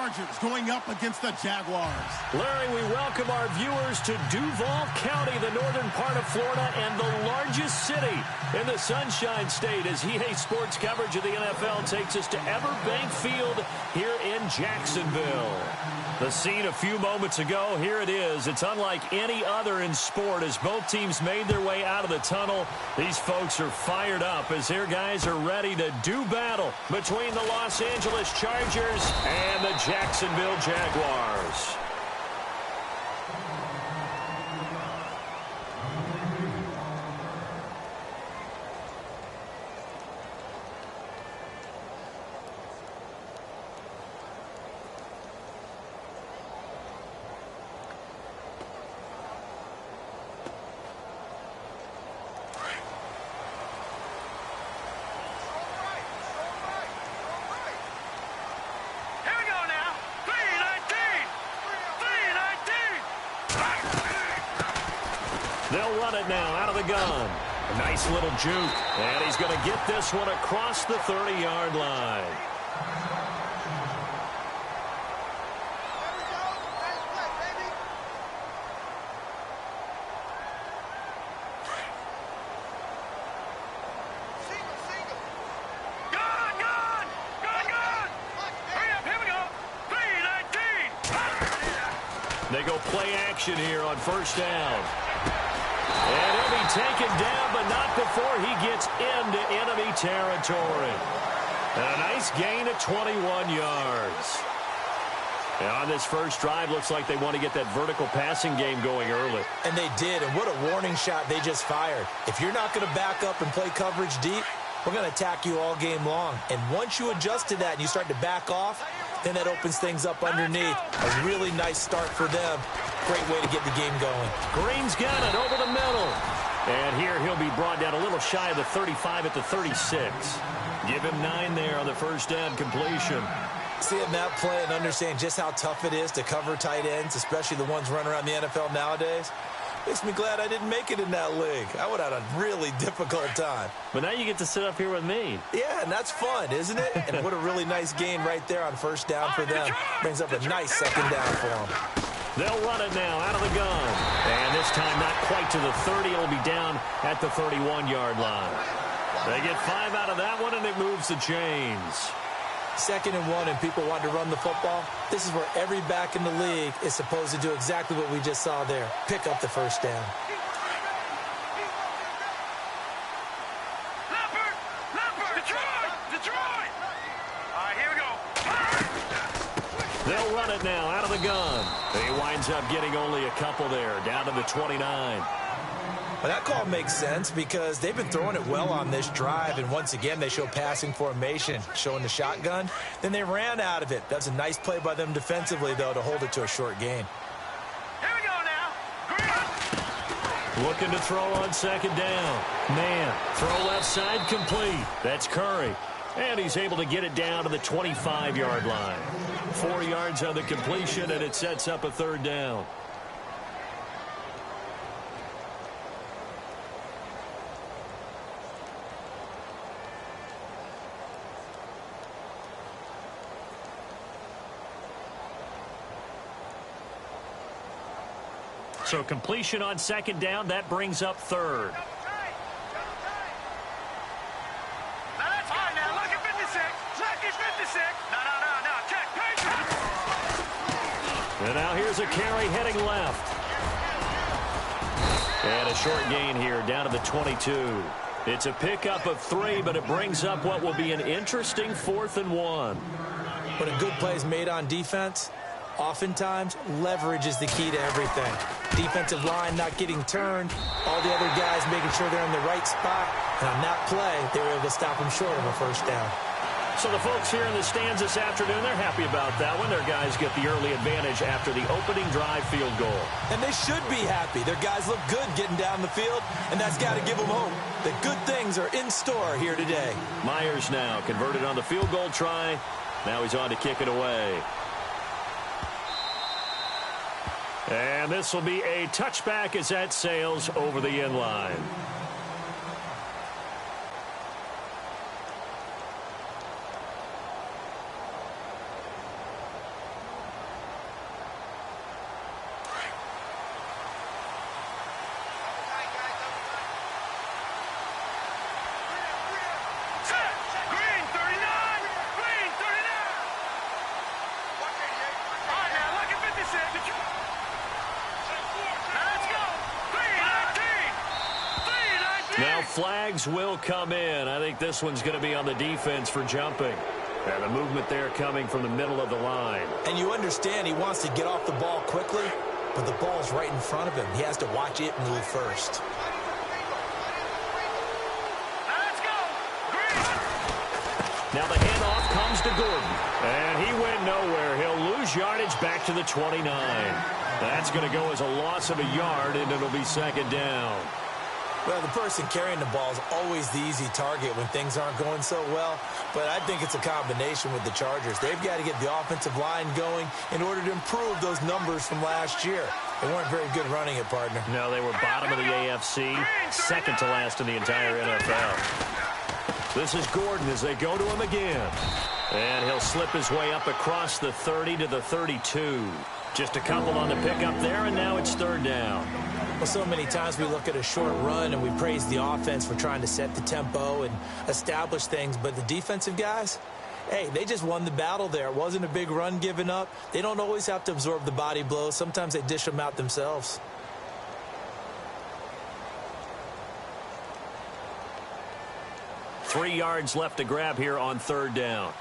Chargers going up against the Jaguars. Larry, we welcome our viewers to Duval County, the northern part of Florida, and the largest city in the Sunshine State, as EA Sports coverage of the NFL takes us to Everbank Field here in Jacksonville. The scene a few moments ago, here it is. It's unlike any other in sport as both teams made their way out of the tunnel. These folks are fired up as their guys are ready to do battle between the Los Angeles Chargers and the Jacksonville Jaguars. They'll run it now out of the gun. A nice little juke. And he's going to get this one across the 30-yard line. They go play action here on first down. And he'll be taken down, but not before he gets into enemy territory. And a nice gain of 21 yards. And on this first drive, looks like they want to get that vertical passing game going early. And they did, and what a warning shot they just fired. If you're not going to back up and play coverage deep, we're going to attack you all game long. And once you adjust to that and you start to back off, then that opens things up underneath. A really nice start for them. Great way to get the game going. Green's got it over the middle. And here he'll be brought down a little shy of the 35 at the 36. Give him 9 there on the first down completion. Seeing that play and understand just how tough it is to cover tight ends, especially the ones running around the NFL nowadays, makes me glad I didn't make it in that league. I would have had a really difficult time. But now you get to sit up here with me. Yeah, and that's fun, isn't it? And what a really nice gain right there on first down for them. Brings up a nice second down for them. They'll run it now out of the gun. And this time not quite to the 30. It'll be down at the 31-yard line. They get 5 out of that one, and it moves the chains. 2nd and 1 and people want to run the football. This is where every back in the league is supposed to do exactly what we just saw there. Pick up the first down. Detroit! All right, here we go. They'll run it now out of the gun. He winds up getting only a couple there, down to the 29. Well, that call makes sense because they've been throwing it well on this drive, and once again they show passing formation, showing the shotgun. Then they ran out of it. That's a nice play by them defensively, though, to hold it to a short gain. Here we go now. Looking to throw on second down. Man, throw left side complete. That's Curry. And he's able to get it down to the 25-yard line. 4 yards on the completion, and it sets up a third down. So completion on second down, that brings up third. Now that's fine now. Look at 56. Look at 56. No. Check. And now here's a carry heading left. And a short gain here down to the 22. It's a pickup of 3, but it brings up what will be an interesting 4th and 1. When a good play is made on defense, oftentimes leverage is the key to everything. Defensive line not getting turned, all the other guys making sure they're in the right spot. And on that play, they were able to stop them short of a first down. So the folks here in the stands this afternoon, they're happy about that one. Their guys get the early advantage after the opening drive field goal. And they should be happy. Their guys look good getting down the field, and that's got to give them hope that good things are in store here today. Myers now converted on the field goal try. Now he's on to kick it away. And this will be a touchback as that sails over the end line. Now flags will come in. I think this one's going to be on the defense for jumping. And the movement there coming from the middle of the line. And you understand he wants to get off the ball quickly, but the ball's right in front of him. He has to watch it move first. Let's go. Green. Now the handoff comes to Gordon. And he went nowhere. He'll lose yardage back to the 29. That's going to go as a loss of a yard, and it'll be second down. Well, the person carrying the ball is always the easy target when things aren't going so well. But I think it's a combination with the Chargers. They've got to get the offensive line going in order to improve those numbers from last year. They weren't very good running it, partner. No, they were bottom of the AFC, second to last in the entire NFL. This is Gordon as they go to him again. And he'll slip his way up across the 30 to the 32. Just a couple on the pickup there, and now it's third down. Well, so many times we look at a short run and we praise the offense for trying to set the tempo and establish things, but the defensive guys, hey, they just won the battle there. It wasn't a big run given up. They don't always have to absorb the body blows. Sometimes they dish them out themselves. Three yards left to grab here on third down.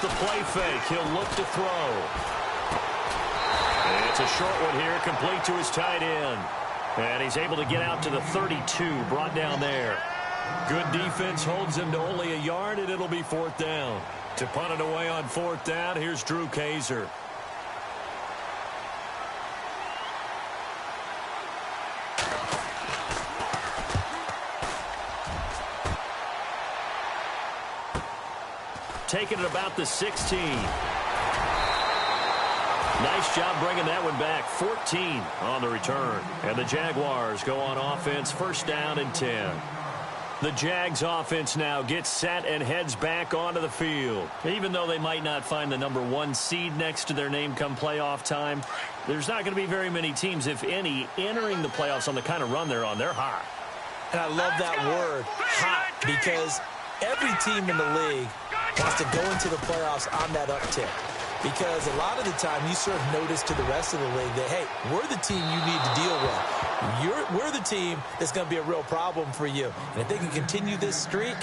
The play fake. He'll look to throw. And it's a short one here, complete to his tight end. And he's able to get out to the 32, brought down there. Good defense holds him to only a yard, and it'll be fourth down. To punt it away on fourth down, here's Drew Kaiser. Taking it about the 16. Nice job bringing that one back. 14 on the return. And the Jaguars go on offense, first down and 10. The Jags offense now gets set and heads back onto the field. Even though they might not find the number 1 seed next to their name come playoff time, there's not going to be very many teams, if any, entering the playoffs on the kind of run they're on. They're hot. And I love that word, hot, because every team in the league wants to go into the playoffs on that uptick. Because a lot of the time you serve notice to the rest of the league that, hey, we're the team you need to deal with. We're the team that's going to be a real problem for you. And if they can continue this streak,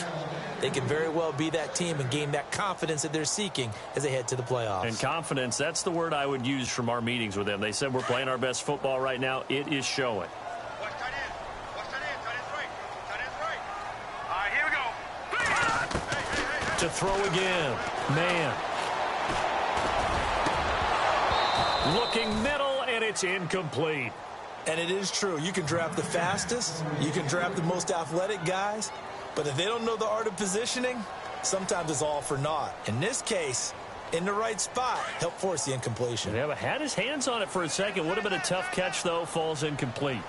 they can very well be that team and gain that confidence that they're seeking as they head to the playoffs. And confidence, that's the word I would use from our meetings with them. They said we're playing our best football right now. It is showing. To throw again. Man. Looking middle, and it's incomplete. And it is true. You can draft the fastest. You can draft the most athletic guys. But if they don't know the art of positioning, sometimes it's all for naught. In this case, in the right spot, help force the incompletion. Yeah, but had his hands on it for a second. Would have been a tough catch, though. Falls incomplete.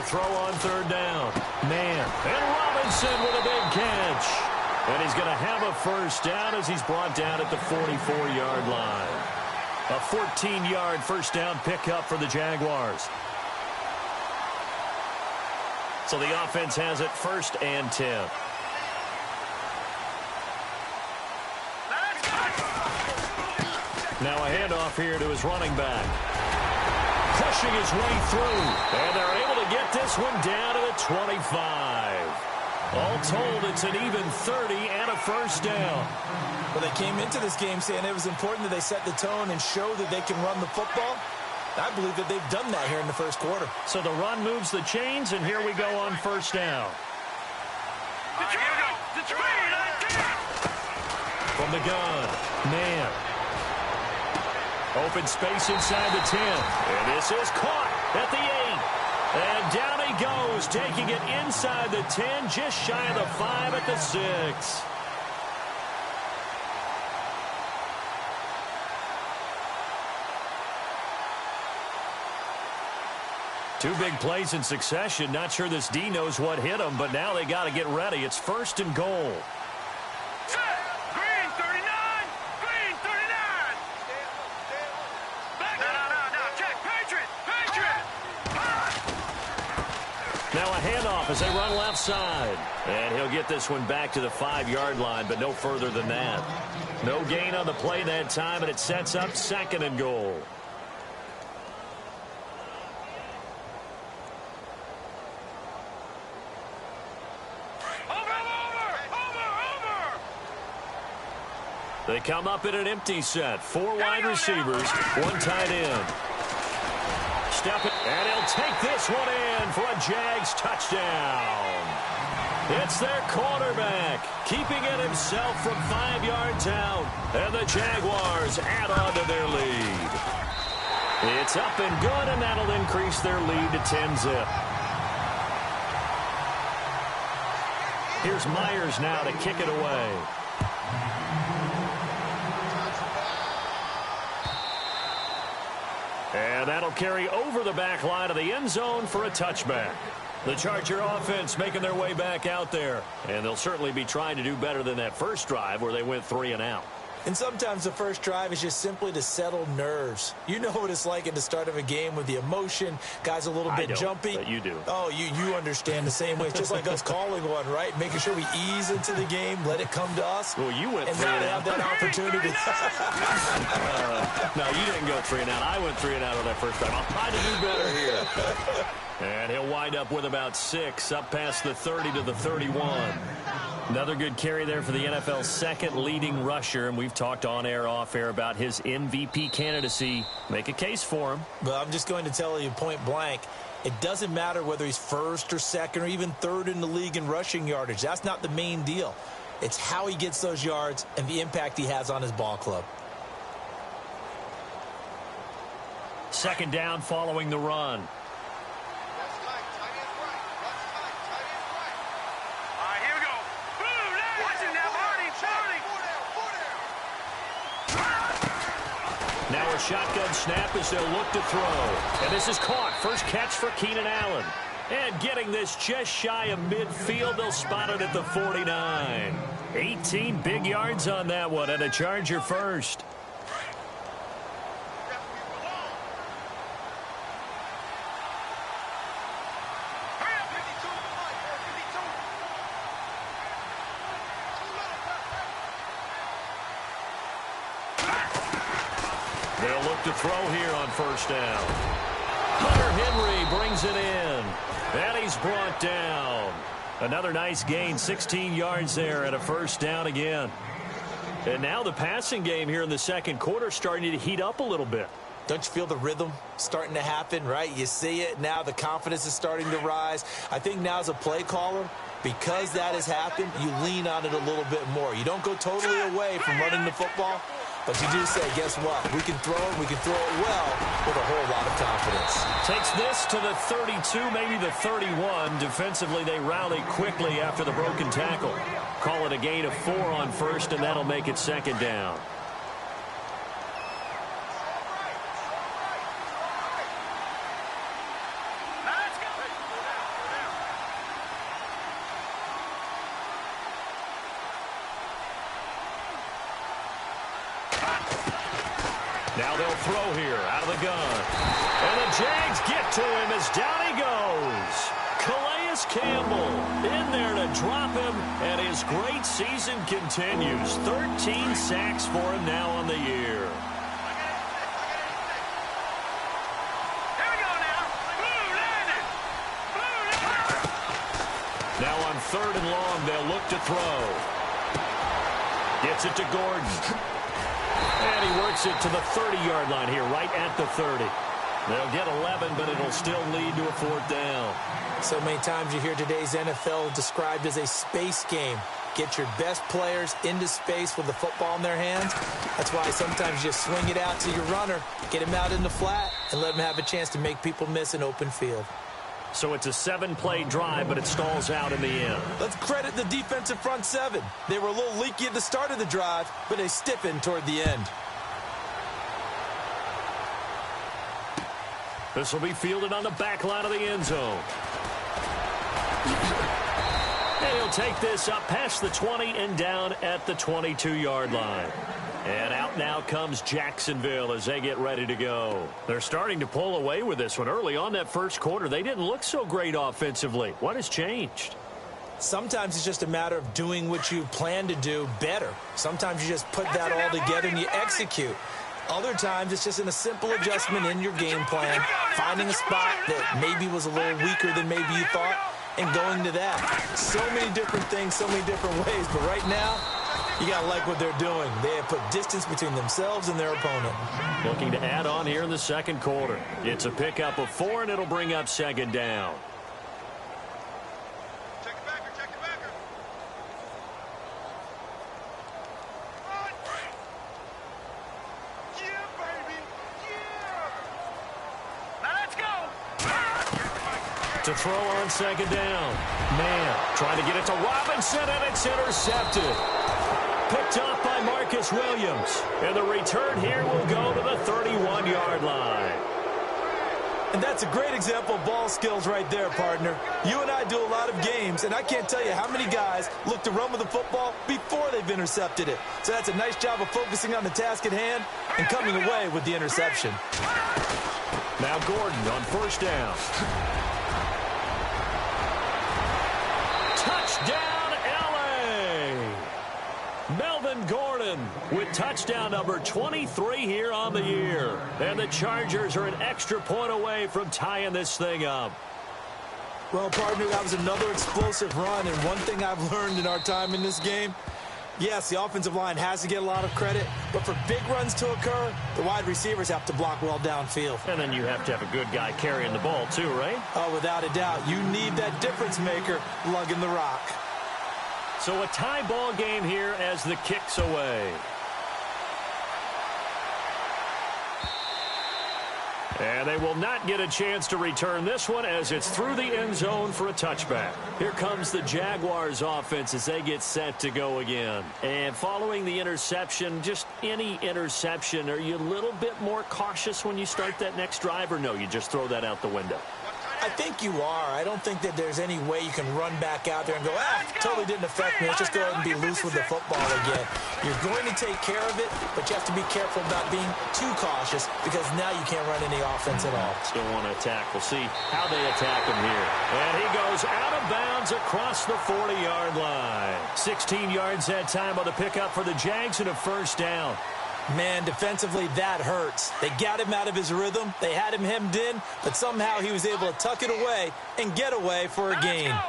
Throw on third down. Man. And Robinson with a big catch. And he's going to have a first down as he's brought down at the 44-yard line. A 14-yard first down pickup for the Jaguars. So the offense has it first and 10. Now a handoff here to his running back. Pushing his way through. And they're able to get this one down to the 25. All told, it's an even 30 and a first down. Well, they came into this game saying it was important that they set the tone and show that they can run the football. I believe that they've done that here in the first quarter. So the run moves the chains, and here we go on first down. From the gun. Man. Open space inside the 10. And this is caught at the 8. And down he goes, taking it inside the 10, just shy of the 5 at the 6. Two big plays in succession. Not sure this D knows what hit him, but now they got to get ready. It's first and goal. Green 39! Green 39! Now a handoff as they run left side. And he'll get this one back to the 5-yard line, but no further than that. No gain on the play that time, and it sets up 2nd and goal. They come up in an empty set. 4 wide receivers, 1 tight end. Step it, and he'll take this one in for a Jags touchdown. It's their quarterback, keeping it himself from 5 yards out. And the Jaguars add on to their lead. It's up and good, and that'll increase their lead to 10-zip. Here's Myers now to kick it away. And that'll carry over the back line of the end zone for a touchback. The Charger offense making their way back out there. And they'll certainly be trying to do better than that first drive where they went 3 and out. And sometimes the first drive is just simply to settle nerves. You know what it's like at the start of a game with the emotion. Guys a little bit jumpy. But you do. Oh, you understand the same way. It's just like us calling one, right? Making sure we ease into the game, let it come to us. Well, you went and 3 and have out. that opportunity. No, you didn't go 3 and out. I went 3 and out on that first drive. I'll try to do better here. And he'll wind up with about 6, up past the 30 to the 31. Another good carry there for the NFL's 2nd leading rusher, and we've talked on air, off air about his MVP candidacy. Make a case for him. Well, I'm just going to tell you point blank, it doesn't matter whether he's 1st or 2nd or even 3rd in the league in rushing yardage. That's not the main deal. It's how he gets those yards and the impact he has on his ball club. 2nd down following the run. Now a shotgun snap as they'll look to throw. And this is caught. First catch for Keenan Allen. And getting this just shy of midfield, they'll spot it at the 49. 18 big yards on that one, and a Charger first. They'll look to throw here on first down. Hunter Henry brings it in. And he's brought down. Another nice gain, 16 yards there, and a first down again. And now the passing game here in the 2nd quarter starting to heat up a little bit. Don't you feel the rhythm starting to happen, right? You see it now. The confidence is starting to rise. I think now as a play caller, because that has happened, you lean on it a little bit more. You don't go totally away from running the football, but you do say, guess what? We can throw it. We can throw it well with a whole lot of confidence. Takes this to the 32, maybe the 31. Defensively, they rally quickly after the broken tackle. Call it a gain of 4 on first, and that'll make it 2nd down. Now they'll throw here out of the gun. And the Jags get to him as down he goes. Calais Campbell in there to drop him, and his great season continues. 13 sacks for him now on the year. Here we go now. Blue landed. Now on 3rd and long, they'll look to throw. Gets it to Gordon. And he works it to the 30-yard line here, right at the 30. They'll get 11, but it'll still lead to a 4th down. So many times you hear today's NFL described as a space game. Get your best players into space with the football in their hands. That's why sometimes you just swing it out to your runner, get him out in the flat, and let him have a chance to make people miss an open field. So it's a 7-play drive, but it stalls out in the end. Let's credit the defensive front 7. They were a little leaky at the start of the drive, but they stiffened toward the end. This will be fielded on the back line of the end zone. And he'll take this up past the 20 and down at the 22-yard line. And out now comes Jacksonville as they get ready to go. They're starting to pull away with this one. Early on that first quarter, they didn't look so great offensively. What has changed? Sometimes it's just a matter of doing what you plan to do better. Sometimes you just put that all together and you execute. Other times it's just in a simple adjustment in your game plan, finding a spot that maybe was a little weaker than maybe you thought, and going to that. So many different things, so many different ways, but right now, you got to like what they're doing. They have put distance between themselves and their opponent. Looking to add on here in the second quarter. It's a pickup of 4, and it'll bring up second down. Check it backer, check it backer. Run! Yeah, baby! Yeah! Now let's go! To throw on second down. Man, trying to get it to Robinson, and it's intercepted. Picked up by Marcus Williams. And the return here will go to the 31-yard line. And that's a great example of ball skills right there, partner. You and I do a lot of games, and I can't tell you how many guys look to run with the football before they've intercepted it. So that's a nice job of focusing on the task at hand and coming away with the interception. Now Gordon on first down. Touchdown, L.A. Melvin Gordon with touchdown number 23 here on the year. And the Chargers are an extra point away from tying this thing up. Well, partner, that was another explosive run, and one thing I've learned in our time in this game, yes, the offensive line has to get a lot of credit, but for big runs to occur, the wide receivers have to block well downfield. And then you have to have a good guy carrying the ball too, right? Oh, without a doubt. You need that difference maker lugging the rock. So a tie ball game here as the kick's away. And they will not get a chance to return this one as it's through the end zone for a touchback. Here comes the Jaguars offense as they get set to go again. And following the interception, just any interception, are you a little bit more cautious when you start that next drive, or no, you just throw that out the window? I think you are. I don't think that there's any way you can run back out there and go, totally didn't affect me. Let's just go ahead and be loose with the football again. You're going to take care of it, but you have to be careful about being too cautious because now you can't run any offense at all. Still want to attack. We'll see how they attack him here. And he goes out of bounds across the 40-yard line. 16 yards that time on the pickup for the Jags and a first down. Man, defensively, that hurts. They got him out of his rhythm. They had him hemmed in, but somehow he was able to tuck it away and get away for a gain. On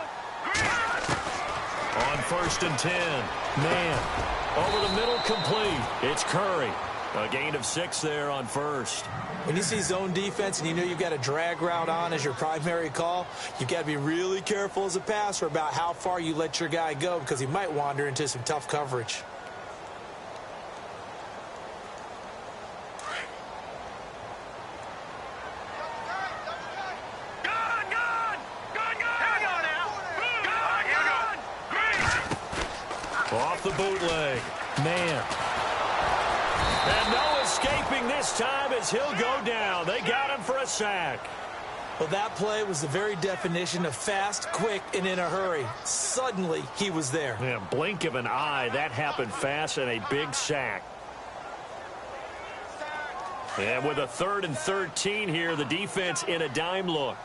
first and 10. Man, over the middle complete. It's Curry. A gain of 6 there on first. When you see zone defense and you know you've got a drag route on as your primary call, you've got to be really careful as a passer about how far you let your guy go because he might wander into some tough coverage. Off the bootleg. Man. And no escaping this time as he'll go down. They got him for a sack. Well, that play was the very definition of fast, quick, and in a hurry. Suddenly, he was there. Yeah, blink of an eye. That happened fast and a big sack. And with a 3rd and 13 here, the defense in a dime look.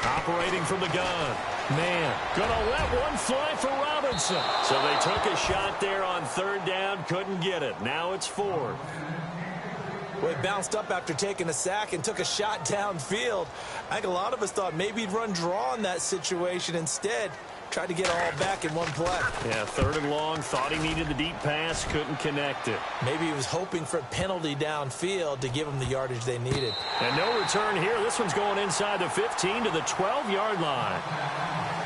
Operating from the gun. Man, gonna let one fly for Robinson. So they took a shot there on 3rd down, couldn't get it. Now it's 4th. Well, he bounced up after taking a sack and took a shot downfield. I think a lot of us thought maybe he'd run draw in that situation. Instead, tried to get it all back in one play. Yeah, 3rd and long, thought he needed the deep pass, couldn't connect it. Maybe he was hoping for a penalty downfield to give him the yardage they needed. And no return here. This one's going inside the 15 to the 12-yard line.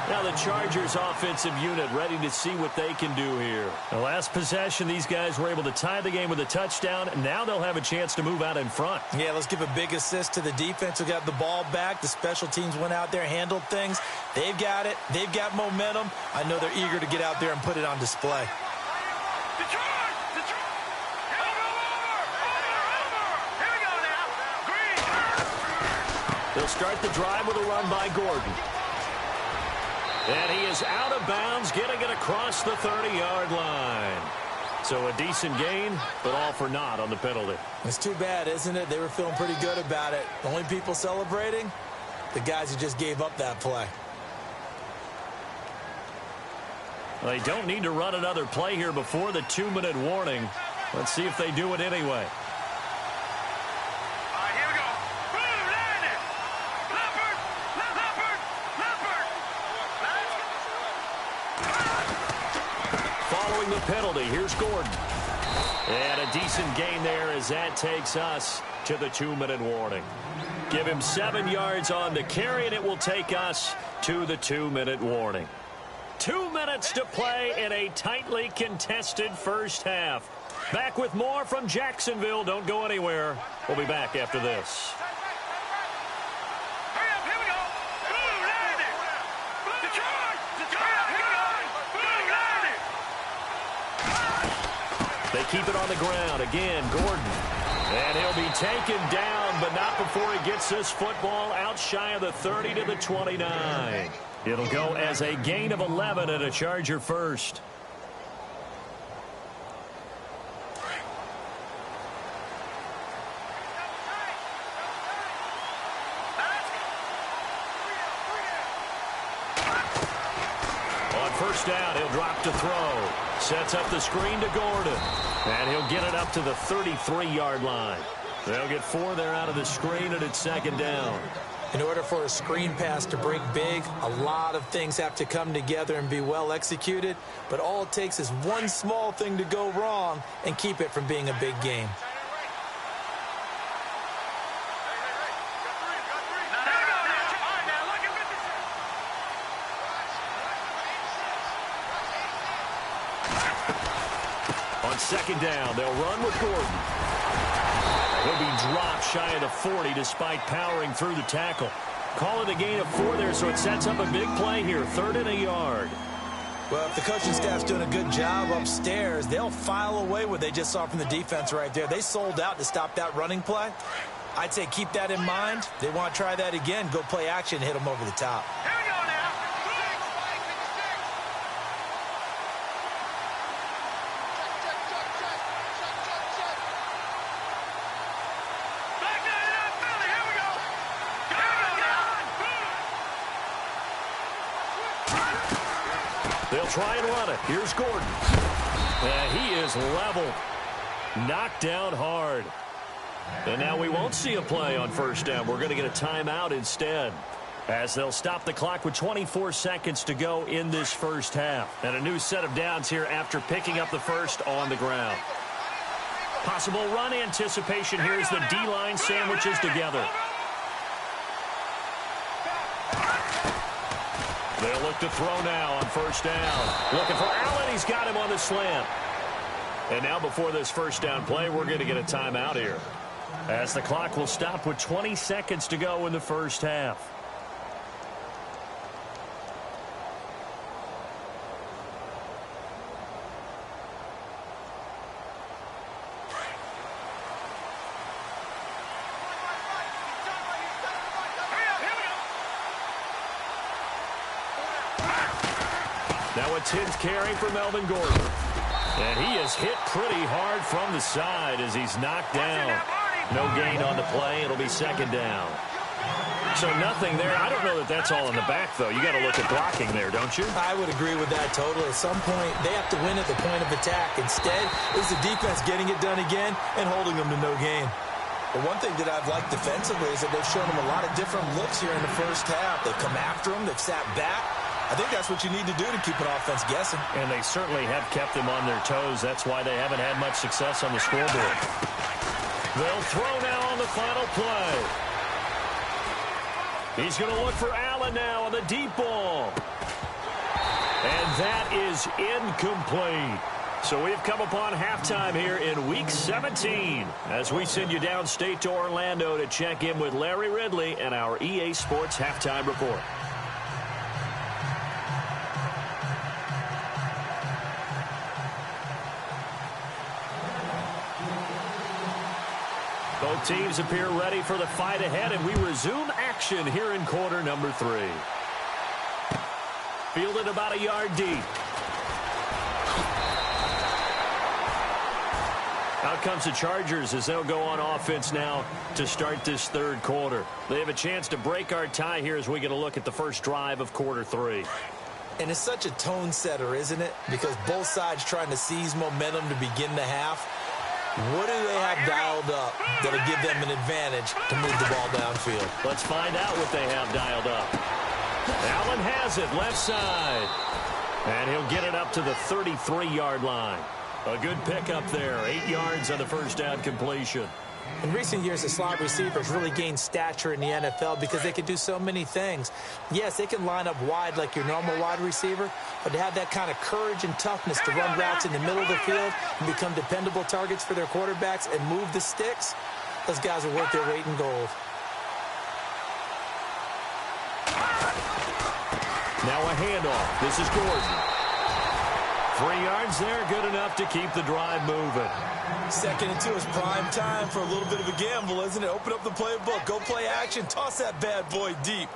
Now the Chargers offensive unit ready to see what they can do here. The last possession, these guys were able to tie the game with a touchdown. Now they'll have a chance to move out in front. Yeah, let's give a big assist to the defense who got the ball back. The special teams went out there, handled things. They've got it. They've got momentum. I know they're eager to get out there and put it on display. They'll start the drive with a run by Gordon. And he is out of bounds, getting it across the 30-yard line. So a decent gain, but all for naught on the penalty. It's too bad, isn't it? They were feeling pretty good about it. The only people celebrating, the guys who just gave up that play. They don't need to run another play here before the 2-minute warning. Let's see if they do it anyway. Following the penalty, here's Gordon. And a decent gain there as that takes us to the 2-minute warning. Give him 7 yards on the carry, and it will take us to the 2-minute warning. 2 minutes to play in a tightly contested first half. Back with more from Jacksonville. Don't go anywhere. We'll be back after this. They keep it on the ground. Again, Gordon. And he'll be taken down, but not before he gets this football out shy of the 30 to the 29. It'll go as a gain of 11 and a Charger first. On first down, he'll drop to throw. Sets up the screen to Gordon. And he'll get it up to the 33-yard line. They'll get 4 there out of the screen, and it's second down. In order for a screen pass to break big, a lot of things have to come together and be well executed. But all it takes is one small thing to go wrong and keep it from being a big game. On second down, they'll run with Gordon. He'll be dropped shy of the 40 despite powering through the tackle. Call it a gain of 4 there, so it sets up a big play here. 3rd and a yard. Well, if the coaching staff's doing a good job upstairs, they'll file away what they just saw from the defense right there. They sold out to stop that running play. I'd say keep that in mind. They want to try that again. Go play action, hit them over the top. They'll try and run it. Here's Gordon. He is leveled. Knocked down hard. And now we won't see a play on first down. We're going to get a timeout instead, as they'll stop the clock with 24 seconds to go in this first half. And a new set of downs here after picking up the first on the ground. Possible run anticipation here as the D-line sandwiches together. They'll look to throw now on first down. Looking for Allen. He's got him on the slant. And now before this first down play, we're going to get a timeout here, as the clock will stop with 20 seconds to go in the first half. Now a 10th carry for Melvin Gordon. And he is hit pretty hard from the side as he's knocked down. No gain on the play. It'll be second down. So nothing there. I don't know that that's all in the back, though. You got to look at blocking there, don't you? I would agree with that totally. At some point, they have to win at the point of attack. Instead, it was the defense getting it done again and holding them to no gain. But one thing that I've liked defensively is that they've shown them a lot of different looks here in the first half. They've come after them. They've sat back. I think that's what you need to do to keep an offense guessing. And they certainly have kept them on their toes. That's why they haven't had much success on the scoreboard. They'll throw now on the final play. He's going to look for Allen now on the deep ball. And that is incomplete. So we've come upon halftime here in Week 17 as we send you downstate to Orlando to check in with Larry Ridley and our EA Sports Halftime Report. Both teams appear ready for the fight ahead, and we resume action here in quarter number 3. fielded about a yard deep. Out comes the Chargers as they'll go on offense now to start this third quarter. They have a chance to break our tie here as we get a look at the first drive of quarter 3. And it's such a tone setter, isn't it? Because both sides trying to seize momentum to begin the half. What do they have dialed up that'll give them an advantage to move the ball downfield? Let's find out what they have dialed up. Allen has it left side. And he'll get it up to the 33-yard line. A good pickup there. 8 yards on the first down completion. In recent years, the slot receivers really gained stature in the NFL because they can do so many things. Yes, they can line up wide like your normal wide receiver, but to have that kind of courage and toughness to run routes in the middle of the field and become dependable targets for their quarterbacks and move the sticks, those guys are worth their weight in gold. Now a handoff. This is Gordon. 3 yards there, good enough to keep the drive moving. 2nd and 2 is prime time for a little bit of a gamble, isn't it? Open up the playbook, go play action, toss that bad boy deep.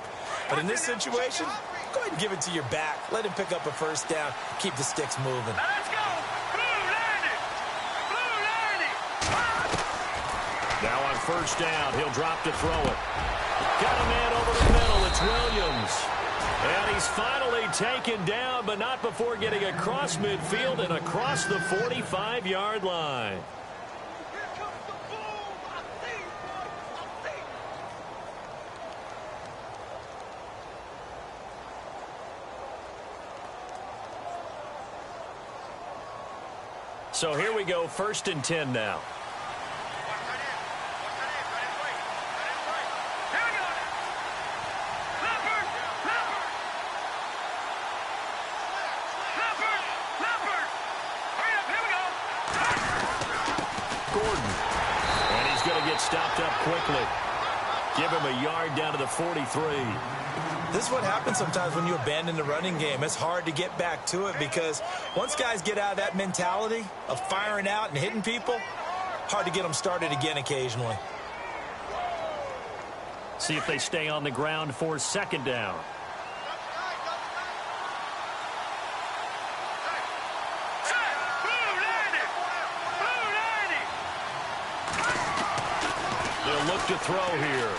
But in this situation, go ahead and give it to your back. Let him pick up a first down, keep the sticks moving. Now let's go. Blue landing. Blue landing. Now on first down, he'll drop to throw it. Got a man over the middle. It's Williams. And he's finally taken down, but not before getting across midfield and across the 45-yard line. So here we go, 1st and 10 now. Stopped up quickly. Give him a yard down to the 43. This is what happens sometimes when you abandon the running game. It's hard to get back to it because once guys get out of that mentality of firing out and hitting people, hard to get them started again occasionally. See if they stay on the ground for 2nd down. Look to throw here.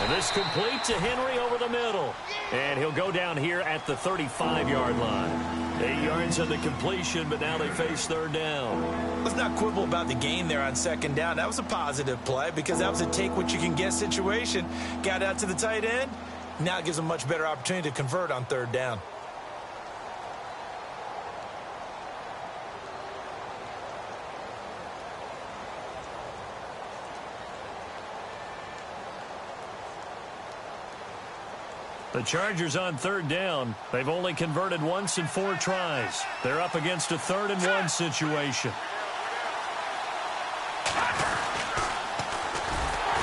And this complete to Henry over the middle. And he'll go down here at the 35-yard line. 8 yards on the completion, but now they face 3rd down. Let's not quibble about the gain there on 2nd down. That was a positive play because that was a take-what-you-can-get situation. Got out to the tight end. Now it gives them a much better opportunity to convert on 3rd down. The Chargers on 3rd down. They've only converted once in 4 tries. They're up against a 3rd and 1 situation.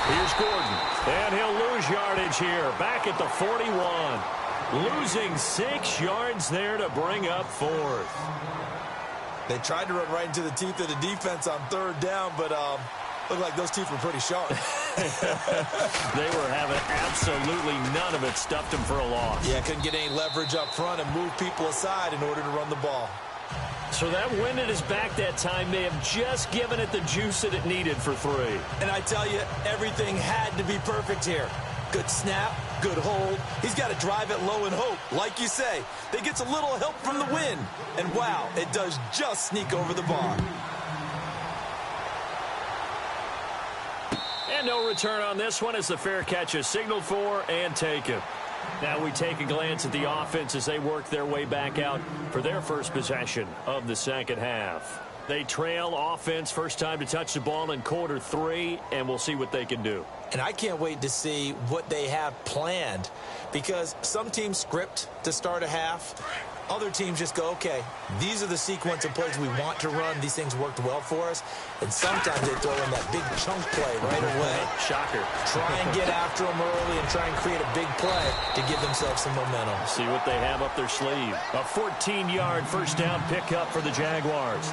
Here's Gordon. And he'll lose yardage here. Back at the 41. Losing 6 yards there to bring up 4th. They tried to run right into the teeth of the defense on 3rd down, but looked like those teeth were pretty sharp. They were having absolutely none of it. Stuffed them for a loss. Yeah, couldn't get any leverage up front and move people aside in order to run the ball. So that wind at his back that time may have just given it the juice that it needed for 3. And I tell you, everything had to be perfect here. Good snap, good hold. He's got to drive it low and hope. Like you say, they gets a little help from the wind. And wow, it does just sneak over the bar. And no return on this one as the fair catch is signaled for and taken. Now we take a glance at the offense as they work their way back out for their first possession of the 2nd half. They trail offense, first time to touch the ball in quarter 3, and we'll see what they can do. And I can't wait to see what they have planned because some teams script to start a half. Other teams just go, okay, these are the sequence of plays we want to run. These things worked well for us. And sometimes they throw in that big chunk play right away. Shocker. Try and get after them early and try and create a big play to give themselves some momentum. See what they have up their sleeve. A 14-yard first down pickup for the Jaguars.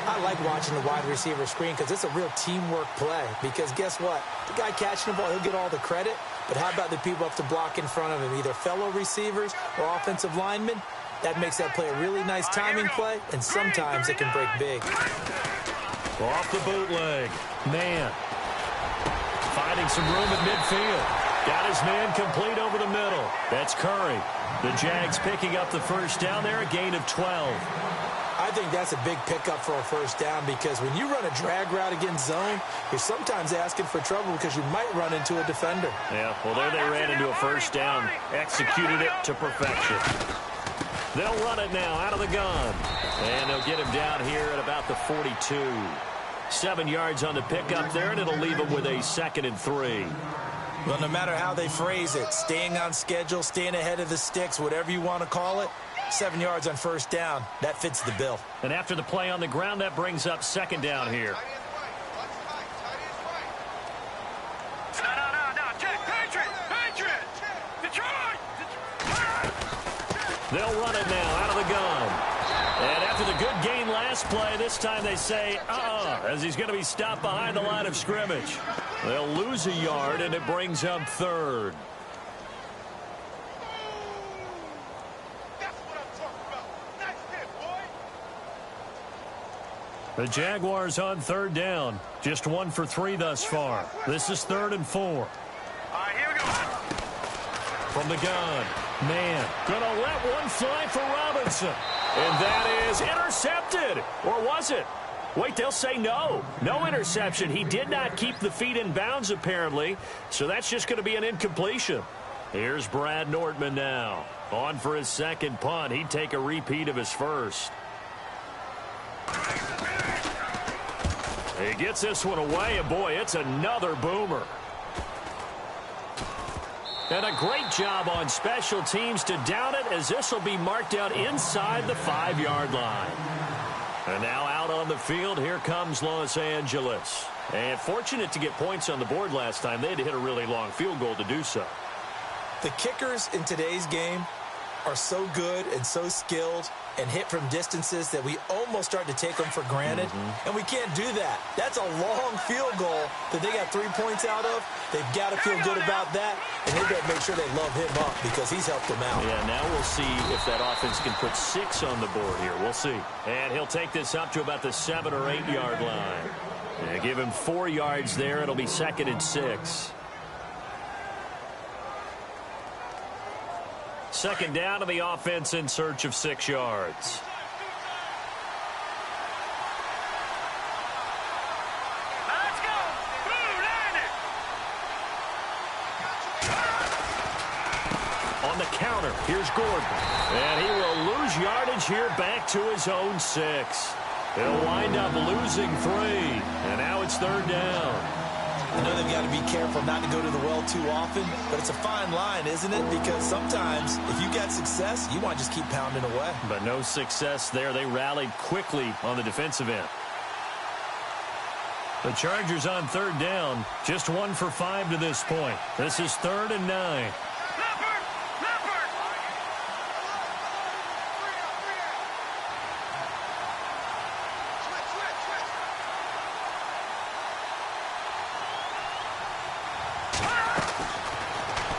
I like watching the wide receiver screen because it's a real teamwork play. Because guess what? The guy catching the ball, he'll get all the credit. But how about the people up to block in front of him, either fellow receivers or offensive linemen? That makes that play a really nice timing play, and sometimes it can break big. Off the bootleg. Man. Finding some room at midfield. Got his man complete over the middle. That's Curry. The Jags picking up the first down there, a gain of 12. I think that's a big pickup for a first down because when you run a drag route against zone, you're sometimes asking for trouble because you might run into a defender. Yeah, well, there they ran into a first down. Executed it to perfection. They'll run it now out of the gun. And they'll get him down here at about the 42. 7 yards on the pickup there, and it'll leave him with a 2nd and 3. Well, no matter how they phrase it, staying on schedule, staying ahead of the sticks, whatever you want to call it, 7 yards on first down, that fits the bill. And after the play on the ground, that brings up 2nd down here. They'll run it now out of the gun. And after the good gain last play, this time they say, as he's going to be stopped behind the line of scrimmage. They'll lose a yard, and it brings up 3rd. The Jaguars on 3rd down. Just 1 for 3 thus far. This is 3rd and 4. All right, here we go. From the gun. Man, gonna let one fly for Robinson. And that is intercepted. Or was it? Wait, they'll say no. No interception. He did not keep the feet in bounds, apparently. So that's just going to be an incompletion. Here's Brad Nordman now. On for his 2nd punt. He'd take a repeat of his first. He gets this one away, and boy, it's another boomer. And a great job on special teams to down it, as this will be marked out inside the 5-yard line. And now out on the field, here comes Los Angeles. And fortunate to get points on the board last time. They had to hit a really long field goal to do so. The kickers in today's game are so good and so skilled and hit from distances that we almost start to take them for granted. And we can't do that. That's a long field goal that they got 3 points out of. They've got to feel good about that, and they better make sure they love him up because he's helped them out. Yeah, now we'll see if that offense can put 6 on the board here. We'll see. And he'll take this up to about the 7 or 8 yard line. And give him 4 yards there. It'll be 2nd and 6. 2nd down to the offense in search of 6 yards. Let's go. Boom, line it. On the counter, here's Gordon. And he will lose yardage here back to his own 6. He'll wind up losing 3. And now it's 3rd down. I know they've got to be careful not to go to the well too often, but it's a fine line, isn't it? Because sometimes if you got success, you want to just keep pounding away. But no success there. They rallied quickly on the defensive end. The Chargers on 3rd down. Just 1 for 5 to this point. This is 3rd and 9.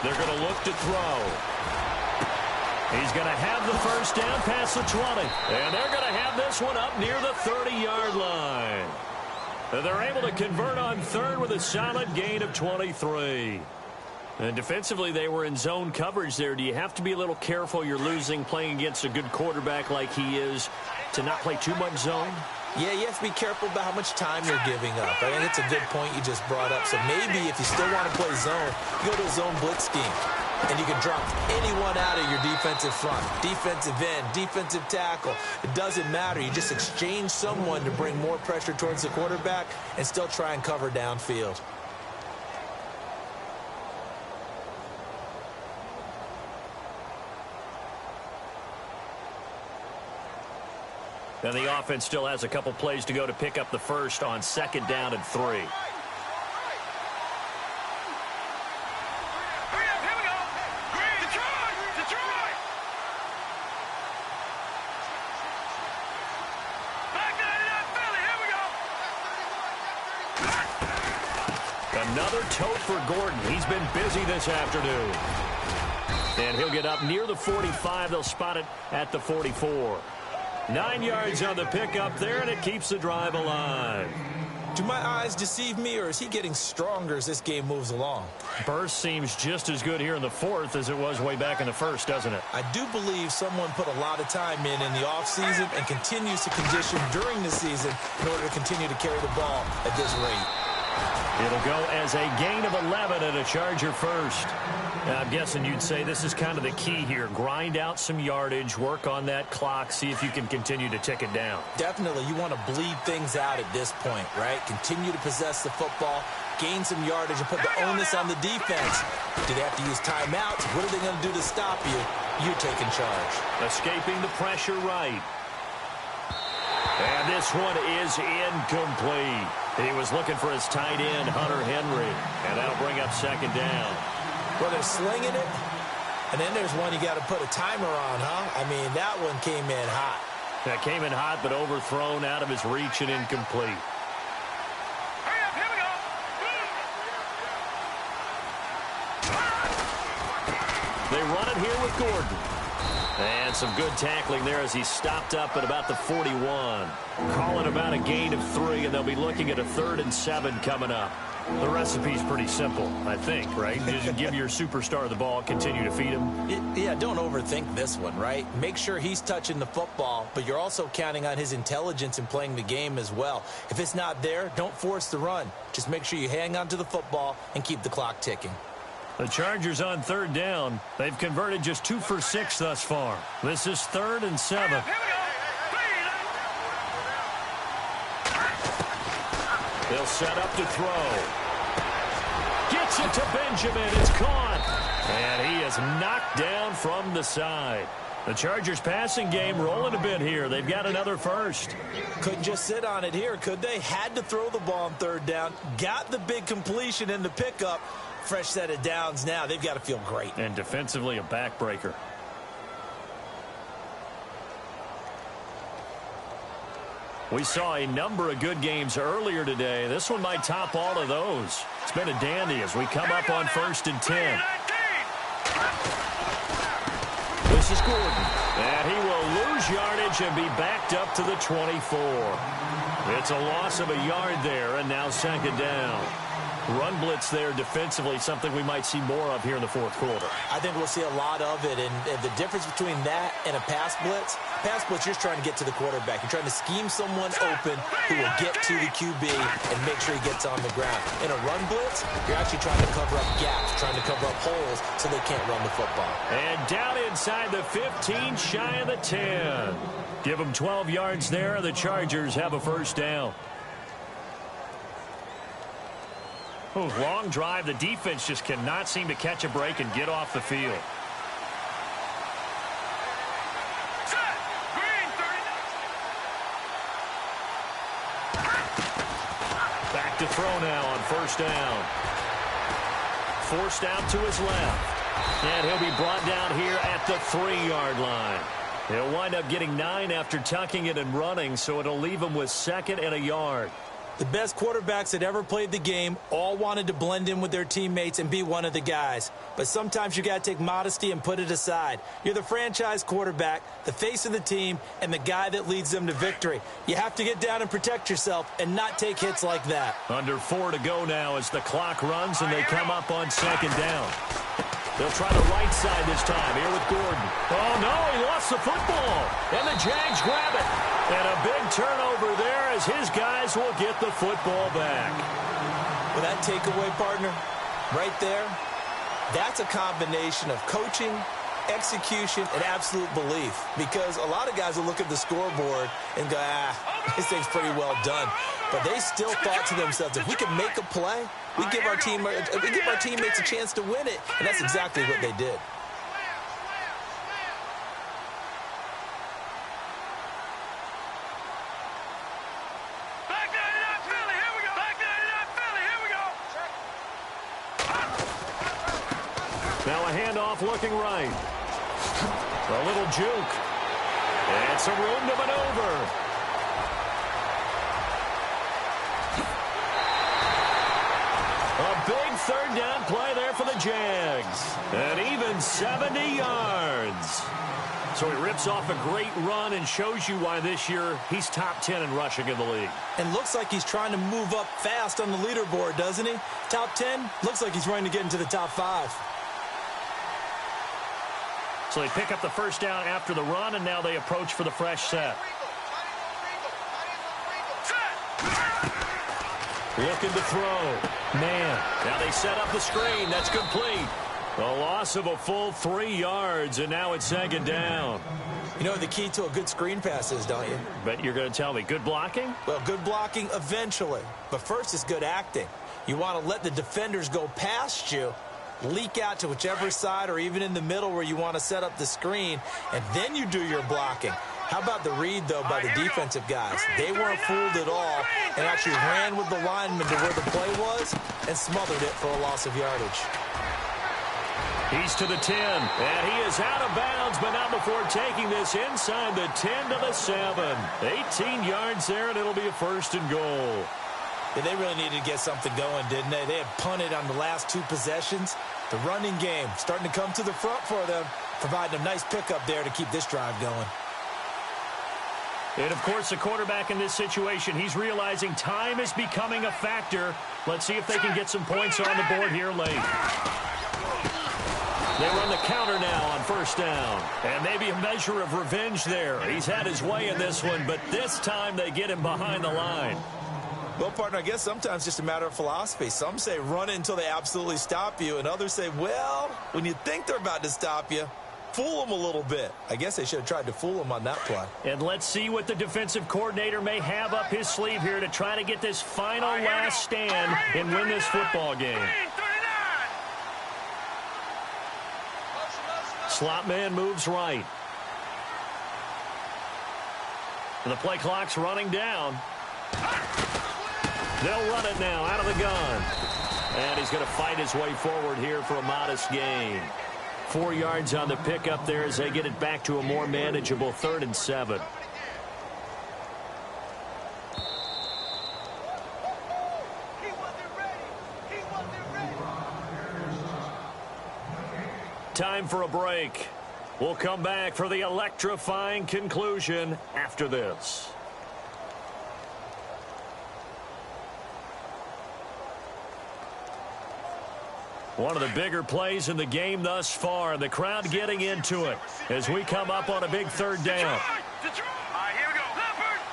They're going to look to throw. He's going to have the first down past the 20. And they're going to have this one up near the 30-yard line. And they're able to convert on 3rd with a solid gain of 23. And defensively, they were in zone coverage there. Do you have to be a little careful? You're losing playing against a good quarterback like he is to not play too much zone? Yeah, you have to be careful about how much time you're giving up. I think it's a good point you just brought up. So maybe if you still want to play zone, you go to a zone blitz scheme. And you can drop anyone out of your defensive front. Defensive end, defensive tackle. It doesn't matter. You just exchange someone to bring more pressure towards the quarterback and still try and cover downfield. And the offense still has a couple plays to go to pick up the first on 2nd down and 3. Another tote for Gordon. He's been busy this afternoon. And he'll get up near the 45. They'll spot it at the 44. 9 yards on the pickup there, and it keeps the drive alive. Do my eyes deceive me, or is he getting stronger as this game moves along? Burst seems just as good here in the fourth as it was way back in the first, doesn't it? I do believe someone put a lot of time in the offseason and continues to condition during the season in order to continue to carry the ball at this rate. It'll go as a gain of 11 and a Charger first. Now, I'm guessing you'd say this is kind of the key here. Grind out some yardage, work on that clock, see if you can continue to tick it down. Definitely, you want to bleed things out at this point, right? Continue to possess the football, gain some yardage, and put the onus on the defense. Do they have to use timeouts? What are they going to do to stop you? You're taking charge. Escaping the pressure right. And this one is incomplete. He was looking for his tight end, Hunter Henry, and that'll bring up second down. Well, they're slinging it, and then there's one you got to put a timer on, huh? I mean, that one came in hot. That came in hot, but overthrown, out of his reach, and incomplete. Hurry up, here we go. They run it here with Gordon. And some good tackling there as he stopped up at about the 41. Calling about a gain of 3, and they'll be looking at a 3rd and 7 coming up. The recipe's pretty simple, I think, right? Just give your superstar the ball, continue to feed him. Yeah, don't overthink this one, right? Make sure he's touching the football, but you're also counting on his intelligence in playing the game as well. If it's not there, don't force the run. Just make sure you hang on to the football and keep the clock ticking. The Chargers on 3rd down. They've converted just 2 for 6 thus far. This is 3rd and 7. Here we go. They'll set up to throw. Gets it to Benjamin. It's caught. And he is knocked down from the side. The Chargers passing game rolling a bit here. They've got another first. Couldn't just sit on it here, could they? Had to throw the ball on 3rd down. Got the big completion in the pickup. Fresh set of downs now. They've got to feel great. And defensively a backbreaker. We saw a number of good games earlier today. This one might top all of those. It's been a dandy as we come up on 1st and 10. This is Gordon. And he will lose yardage and be backed up to the 24. It's a loss of a yard there, and now 2nd down. Run blitz there defensively, something we might see more of here in the 4th quarter. I think we'll see a lot of it, and the difference between that and a pass blitz, you're just trying to get to the quarterback. You're trying to scheme someone open who will get to the QB and make sure he gets on the ground. In a run blitz, you're actually trying to cover up gaps, trying to cover up holes so they can't run the football. And down inside the 15, shy of the 10. Give them 12 yards there, and the Chargers have a 1st down. Long drive. The defense just cannot seem to catch a break and get off the field. Set. Green 30. Back to throw now on 1st down. Forced out to his left. And he'll be brought down here at the 3-yard line. He'll wind up getting 9 after tucking it and running, so it'll leave him with 2nd and a yard. The best quarterbacks that ever played the game all wanted to blend in with their teammates and be one of the guys. But sometimes you got to take modesty and put it aside. You're the franchise quarterback, the face of the team, and the guy that leads them to victory. You have to get down and protect yourself and not take hits like that. Under 4 to go now as the clock runs and they come up on 2nd down. They'll try the right side this time here with Gordon. Oh, no, he lost the football. And the Jags grab it. And a big turnover there as his guys will get the football back. Well, that takeaway, partner, right there, that's a combination of coaching, execution, and absolute belief. Because a lot of guys will look at the scoreboard and go, this thing's pretty well done. But they still thought to themselves, if we can make a play, we give our teammates a chance to win it. And that's exactly what they did. Now a handoff looking right. A little juke. And some room to maneuver. A third down play there for the Jags. And even 70 yards. So he rips off a great run and shows you why this year he's top 10 in rushing in the league. And looks like he's trying to move up fast on the leaderboard, doesn't he? Top 10, looks like he's running to get into the top 5. So they pick up the first down after the run, and now they approach for the fresh set. Looking to throw. Man. Now they set up the screen. That's complete. A loss of a full 3 yards, and now it's second down. You know what the key to a good screen pass is, don't you? But you're going to tell me, good blocking? Well, good blocking eventually. But first is good acting. You want to let the defenders go past you, leak out to whichever side or even in the middle where you want to set up the screen, and then you do your blocking. How about the read, though, by the defensive guys? They weren't fooled at all and actually ran with the lineman to where the play was and smothered it for a loss of yardage. He's to the 10, and he is out of bounds, but not before taking this inside the 10 to the 7. 18 yards there, and it'll be a first and goal. Yeah, they really needed to get something going, didn't they? They had punted on the last 2 possessions. The running game starting to come to the front for them, providing a nice pickup there to keep this drive going. And, of course, the quarterback in this situation, he's realizing time is becoming a factor. Let's see if they can get some points on the board here late. They run the counter now on first down. And maybe a measure of revenge there. He's had his way in this one, but this time they get him behind the line. Well, partner, I guess sometimes just a matter of philosophy. Some say run it until they absolutely stop you, and others say, well, when you think they're about to stop you, fool them a little bit. I guess they should have tried to fool him on that play. And let's see what the defensive coordinator may have up his sleeve here to try to get this final last stand and win this football game. Slot man moves right. And the play clock's running down. They'll run it now out of the gun. And he's going to fight his way forward here for a modest gain. 4 yards on the pickup there as they get it back to a more manageable 3rd and 7. Time for a break. We'll come back for the electrifying conclusion after this. One of the bigger plays in the game thus far, and the crowd getting into it as we come up on a big 3rd down. All right, here we go. Leopard.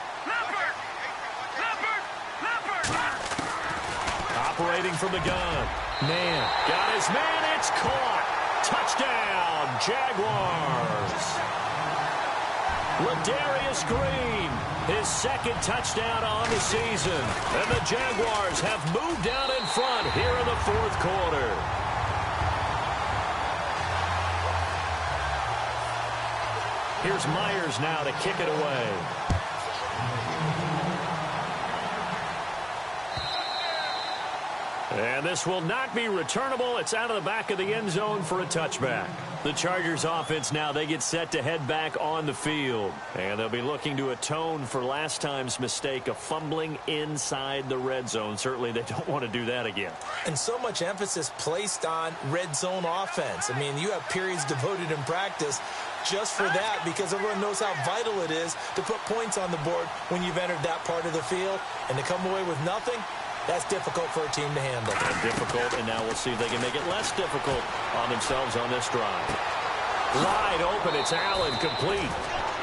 Operating from the gun. Man, got his man. It's caught. Touchdown, Jaguars. Ladarius Green, his 2nd touchdown on the season. And the Jaguars have moved down in front here in the 4th quarter. Here's Myers now to kick it away. And this will not be returnable. It's out of the back of the end zone for a touchback. The Chargers offense now, they get set to head back on the field. And they'll be looking to atone for last time's mistake of fumbling inside the red zone. Certainly they don't want to do that again. And so much emphasis placed on red zone offense. I mean, you have periods devoted in practice just for that because everyone knows how vital it is to put points on the board when you've entered that part of the field. And to come away with nothing, that's difficult for a team to handle. And difficult, and now we'll see if they can make it less difficult on themselves on this drive. Wide open, it's Allen, complete.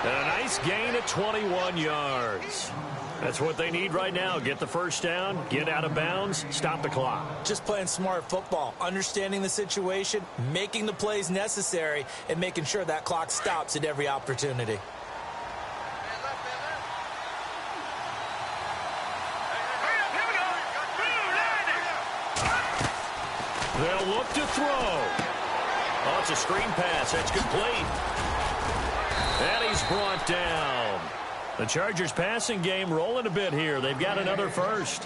And a nice gain at 21 yards. That's what they need right now. Get the first down, get out of bounds, stop the clock. Just playing smart football, understanding the situation, making the plays necessary, and making sure that clock stops at every opportunity. They'll look to throw. Oh, it's a screen pass. That's complete. And he's brought down. The Chargers passing game rolling a bit here. They've got another first.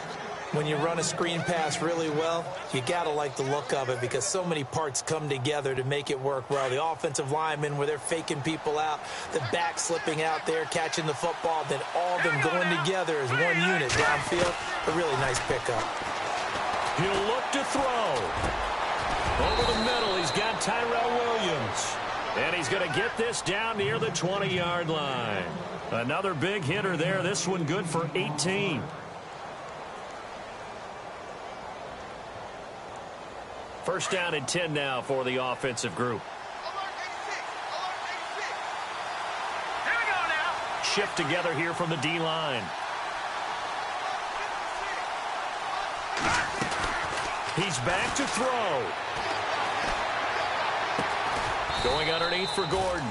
When you run a screen pass really well, you got to like the look of it because so many parts come together to make it work well. The offensive linemen where they're faking people out, the back slipping out there, catching the football, then all of them going together as one unit downfield. A really nice pickup. He'll look to throw. Over the middle, he's got Tyrell Williams. And he's going to get this down near the 20-yard line. Another big hitter there. This one good for 18. First down and 10 now for the offensive group. Here we go now. Shift together here from the D-line. He's back to throw. Going underneath for Gordon.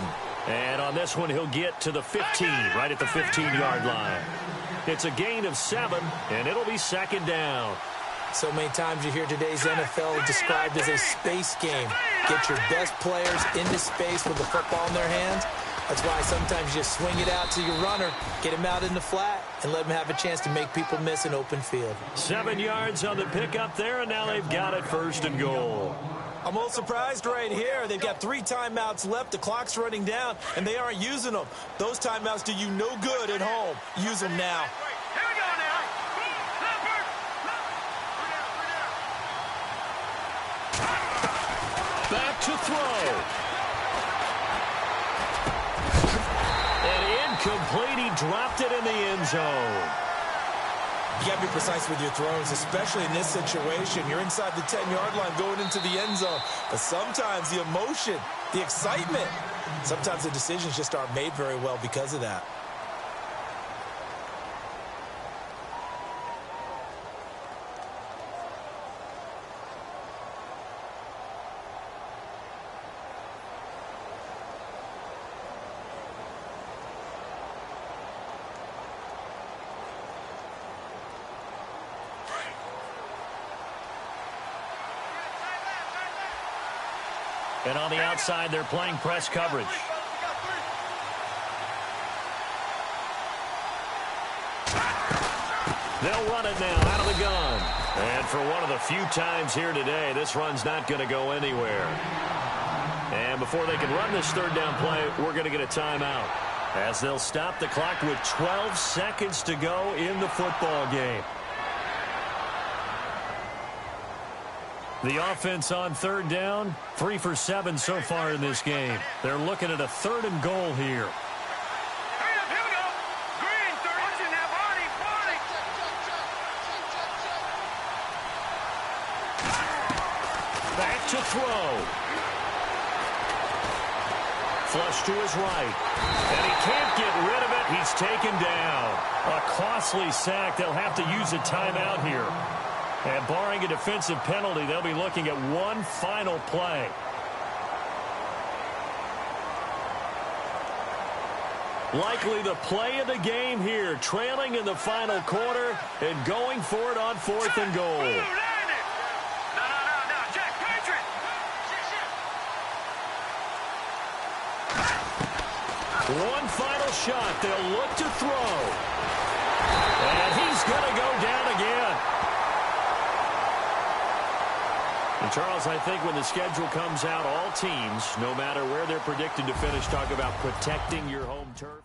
And on this one, he'll get to the 15, right at the 15-yard line. It's a gain of 7, and it'll be second down. So many times you hear today's NFL described as a space game. Get your best players into space with the football in their hands. That's why sometimes you just swing it out to your runner, get him out in the flat, and let him have a chance to make people miss an open field. 7 yards on the pickup there, and now they've got it first and goal. I'm a little surprised right here. They've got 3 timeouts left. The clock's running down, and they aren't using them. Those timeouts do you no good at home. Use them now. Here we go now. Back to throw. And incomplete. He dropped it in the end zone. You got to be precise with your throws, especially in this situation. You're inside the 10-yard line going into the end zone. But sometimes the emotion, the excitement, sometimes the decisions just aren't made very well because of that. And on the outside, they're playing press coverage. They'll run it now out of the gun. And for one of the few times here today, this run's not going to go anywhere. And before they can run this third down play, we're going to get a timeout, as they'll stop the clock with 12 seconds to go in the football game. The offense on third down, 3 for 7 so far in this game. They're looking at a 3rd and goal here. Hurry up, here we go. Green, 30. Watching that body. Back to throw. Flush to his right. And he can't get rid of it. He's taken down. A costly sack. They'll have to use a timeout here. And barring a defensive penalty, they'll be looking at one final play. Likely the play of the game here, trailing in the final quarter and going for it on 4th and goal. No, Jack, Patriot. One final shot. They'll look to throw. And he's going to go down again. And Charles, I think when the schedule comes out, all teams, no matter where they're predicted to finish, talk about protecting your home turf.